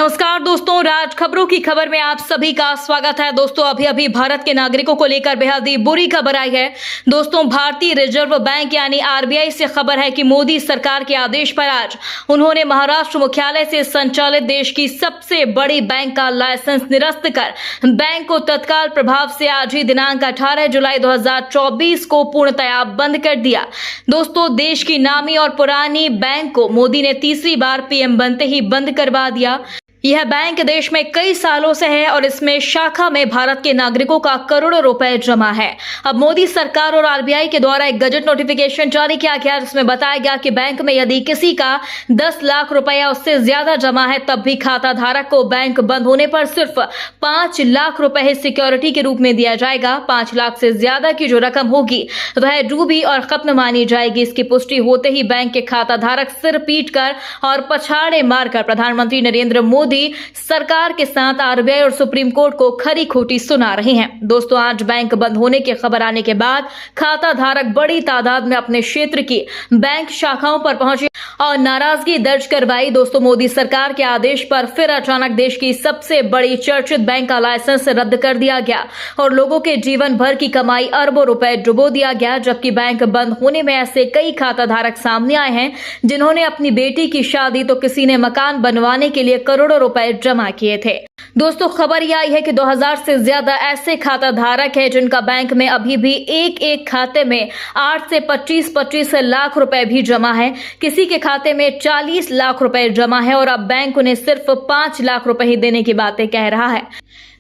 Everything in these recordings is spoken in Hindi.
नमस्कार दोस्तों, राज खबरों की खबर में आप सभी का स्वागत है। दोस्तों, अभी भारत के नागरिकों को लेकर बेहद ही बुरी खबर आई है। दोस्तों, भारतीय रिजर्व बैंक यानी आरबीआई से खबर है कि मोदी सरकार के आदेश पर आज उन्होंने महाराष्ट्र मुख्यालय से संचालित देश की सबसे बड़ी बैंक का लाइसेंस निरस्त कर बैंक को तत्काल प्रभाव से आज ही दिनांक 18 जुलाई 2024 को पूर्णतया बंद कर दिया। दोस्तों, देश की नामी और पुरानी बैंक को मोदी ने तीसरी बार पीएम बनते ही बंद करवा दिया। यह बैंक देश में कई सालों से है और इसमें शाखा में भारत के नागरिकों का करोड़ों रुपए जमा है। अब मोदी सरकार और आरबीआई के द्वारा एक गजट नोटिफिकेशन जारी किया गया, जिसमें बताया गया कि बैंक में यदि किसी का 10 लाख रुपए या उससे ज्यादा जमा है, तब भी खाता धारक को बैंक बंद होने पर सिर्फ 5 लाख रुपए सिक्योरिटी के रूप में दिया जाएगा। 5 लाख से ज्यादा की जो रकम होगी वह डूबी और खत्म मानी जाएगी। इसकी पुष्टि होते ही बैंक के खाता धारक सिर पीट कर और पछाड़े मारकर प्रधानमंत्री नरेंद्र मोदी सरकार के साथ आरबीआई और सुप्रीम कोर्ट को खरी खोटी सुना रहे हैं। दोस्तों, आज बैंक बंद होने की खबर आने के बाद खाता धारक बड़ी तादाद में अपने क्षेत्र की बैंक शाखाओं पर पहुंचे और नाराजगी दर्ज करवाई। दोस्तों, मोदी सरकार के आदेश पर फिर अचानक देश की सबसे बड़ी चर्चित बैंक का लाइसेंस रद्द कर दिया गया और लोगों के जीवन भर की कमाई अरबों रुपए डुबो दिया गया। जबकि बैंक बंद होने में ऐसे कई खाता धारक सामने आए हैं जिन्होंने अपनी बेटी की शादी तो किसी ने मकान बनवाने के लिए करोड़ों रुपए जमा किए थे। दोस्तों, खबर यह आई है कि 2000 से ज्यादा ऐसे खाता धारक हैं जिनका बैंक में अभी भी एक खाते में 8 से 25 लाख रुपए भी जमा है। किसी के खाते में 40 लाख रुपए जमा है और अब बैंक उन्हें सिर्फ 5 लाख रुपए ही देने की बातें कह रहा है।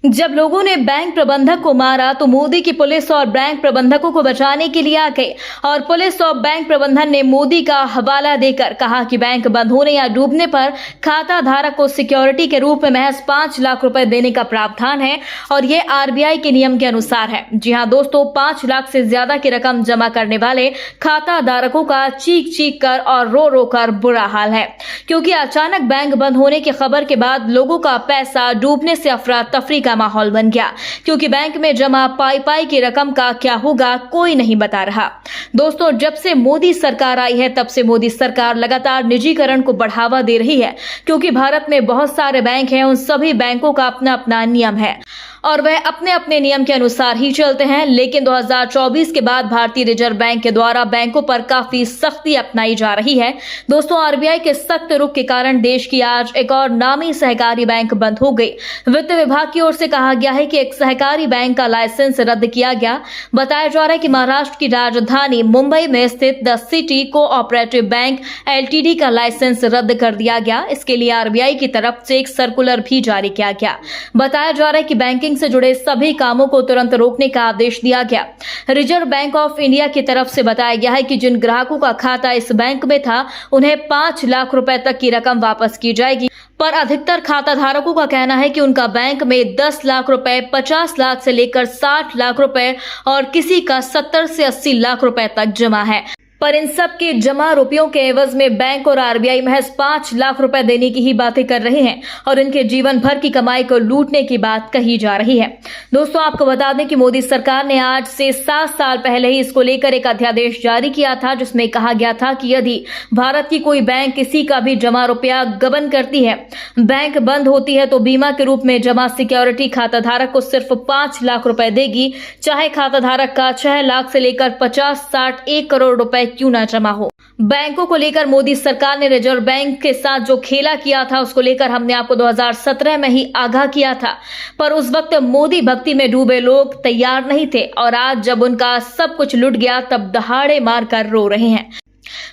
जब लोगों ने बैंक प्रबंधक को मारा तो मोदी की पुलिस और बैंक प्रबंधकों को बचाने के लिए आ गए और पुलिस और बैंक प्रबंधन ने मोदी का हवाला देकर कहा कि बैंक बंद होने या डूबने पर खाता धारक को सिक्योरिटी के रूप में महज 5 लाख रुपए देने का प्रावधान है और ये आरबीआई के नियम के अनुसार है। जी हां दोस्तों, 5 लाख से ज्यादा की रकम जमा करने वाले खाता धारकों का चीख कर और रो कर बुरा हाल है, क्योंकि अचानक बैंक बंद होने की खबर के बाद लोगों का पैसा डूबने से अफरा तफरी माहौल बन गया, क्योंकि बैंक में जमा पाई की रकम का क्या होगा कोई नहीं बता रहा। दोस्तों, जब से मोदी सरकार आई है तब से मोदी सरकार लगातार निजीकरण को बढ़ावा दे रही है, क्योंकि भारत में बहुत सारे बैंक हैं। उन सभी बैंकों का अपना अपना नियम है और वह अपने अपने नियम के अनुसार ही चलते हैं। लेकिन 2024 के बाद भारतीय रिजर्व बैंक के द्वारा बैंकों पर काफी सख्ती अपनाई जा रही है। दोस्तों, आरबीआई के सख्त रुख के कारण देश की आज एक और नामी सहकारी बैंक बंद हो गई। वित्त विभाग की ओर से कहा गया है कि एक सहकारी बैंक का लाइसेंस रद्द किया गया। बताया जा रहा है कि महाराष्ट्र की राजधानी मुंबई में स्थित the city cooperative bank LTD का लाइसेंस रद्द कर दिया गया। इसके लिए आरबीआई की तरफ से एक सर्कुलर भी जारी किया गया। बताया जा रहा है कि बैंकिंग से जुड़े सभी कामों को तुरंत रोकने का आदेश दिया गया। रिजर्व बैंक ऑफ इंडिया की तरफ से बताया गया है कि जिन ग्राहकों का खाता इस बैंक में था उन्हें 5 लाख रुपए तक की रकम वापस की जाएगी, पर अधिकतर खाता धारकों का कहना है कि उनका बैंक में 10 लाख रुपए, 50 लाख से लेकर 60 लाख रुपए और किसी का 70 से 80 लाख रुपए तक जमा है। पर इन सब के जमा रुपयों के एवज में बैंक और आरबीआई महज 5 लाख रुपए देने की ही बातें कर रहे हैं और इनके जीवन भर की कमाई को लूटने की बात कही जा रही है। दोस्तों, आपको बता दें कि मोदी सरकार ने आज से 7 साल पहले ही इसको लेकर एक अध्यादेश जारी किया था, जिसमें कहा गया था कि यदि भारत की कोई बैंक किसी का भी जमा रुपया गबन करती है, बैंक बंद होती है, तो बीमा के रूप में जमा सिक्योरिटी खाता धारक को सिर्फ 5 लाख रुपए देगी, चाहे खाता धारक का 6 लाख से लेकर 50, 60, 1 करोड़ रुपए क्यों ना जमा हो। बैंकों को लेकर मोदी सरकार ने रिजर्व बैंक के साथ जो खेला किया था उसको लेकर हमने आपको 2017 में ही आगाह किया था, पर उस वक्त मोदी भक्ति में डूबे लोग तैयार नहीं थे और आज जब उनका सब कुछ लुट गया तब दहाड़े मारकर रो रहे हैं।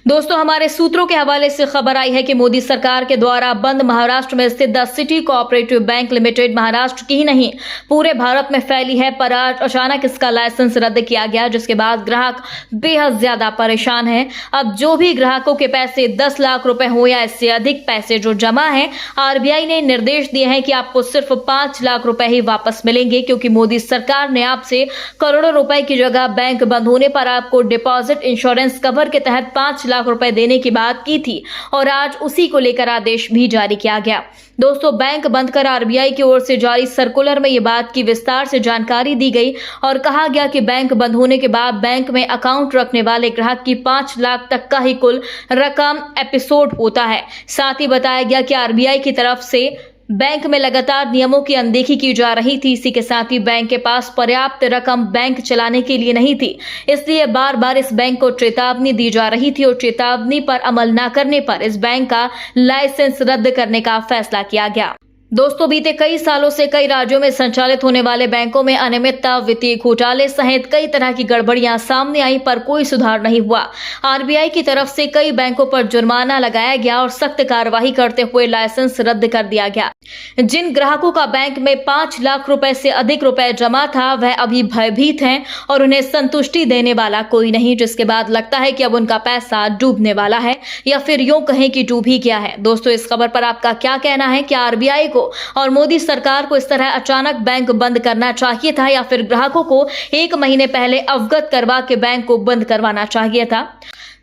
दोस्तों, हमारे सूत्रों के हवाले से खबर आई है कि मोदी सरकार के द्वारा बंद महाराष्ट्र में स्थित the city cooperative bank limited Maharashtra की ही नहीं पूरे भारत में फैली है, पर आज अचानक इसका लाइसेंस रद्द किया गया, जिसके बाद ग्राहक बेहद ज्यादा परेशान हैं। अब जो भी ग्राहकों के पैसे 10 लाख रुपए हो या इससे अधिक पैसे जो जमा है, आरबीआई ने निर्देश दिए हैं कि आपको सिर्फ 5 लाख रुपए ही वापस मिलेंगे, क्योंकि मोदी सरकार ने आपसे करोड़ों रुपए की जगह बैंक बंद होने पर आपको डिपॉजिट इंश्योरेंस कवर के तहत 5 लाख रुपए देने की बात की थी और आज उसी को लेकर आदेश भी जारी किया गया। दोस्तों, बैंक बंद कर आरबीआई की ओर से जारी सर्कुलर में ये बात की विस्तार से जानकारी दी गई और कहा गया कि बैंक बंद होने के बाद बैंक में अकाउंट रखने वाले ग्राहक की 5 लाख तक का ही कुल रकम एपिसोड होता है। साथ ही बताया गया कि आरबीआई की तरफ से बैंक में लगातार नियमों की अनदेखी की जा रही थी। इसी के साथ ही बैंक के पास पर्याप्त रकम बैंक चलाने के लिए नहीं थी, इसलिए बार बार इस बैंक को चेतावनी दी जा रही थी और चेतावनी पर अमल न करने पर इस बैंक का लाइसेंस रद्द करने का फैसला किया गया। दोस्तों, बीते कई सालों से कई राज्यों में संचालित होने वाले बैंकों में अनियमितता, वित्तीय घोटाले सहित कई तरह की गड़बड़ियां सामने आई, पर कोई सुधार नहीं हुआ। आरबीआई की तरफ से कई बैंकों पर जुर्माना लगाया गया और सख्त कार्रवाई करते हुए लाइसेंस रद्द कर दिया गया। जिन ग्राहकों का बैंक में 5 लाख रुपए से अधिक रुपए जमा था, वह अभी भयभीत हैं और उन्हें संतुष्टि देने वाला कोई नहीं, जिसके बाद लगता है कि अब उनका पैसा डूबने वाला है, या फिर यूं कहें कि डूब ही गया है। दोस्तों, इस खबर पर आपका क्या कहना है? क्या आरबीआई और मोदी सरकार को इस तरह अचानक बैंक बंद करना चाहिए था, या फिर ग्राहकों को 1 महीने पहले अवगत करवा के बैंक को बंद करवाना चाहिए था?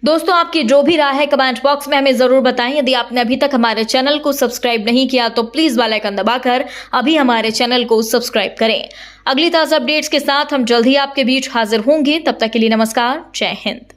दोस्तों, आपकी जो भी राय है कमेंट बॉक्स में हमें जरूर बताएं। यदि आपने अभी तक हमारे चैनल को सब्सक्राइब नहीं किया तो प्लीज बेल आइकन दबाकर अभी हमारे चैनल को सब्सक्राइब करें। अगली ताजा अपडेट्स के साथ हम जल्द ही आपके बीच हाजिर होंगे। तब तक के लिए नमस्कार, जय हिंद।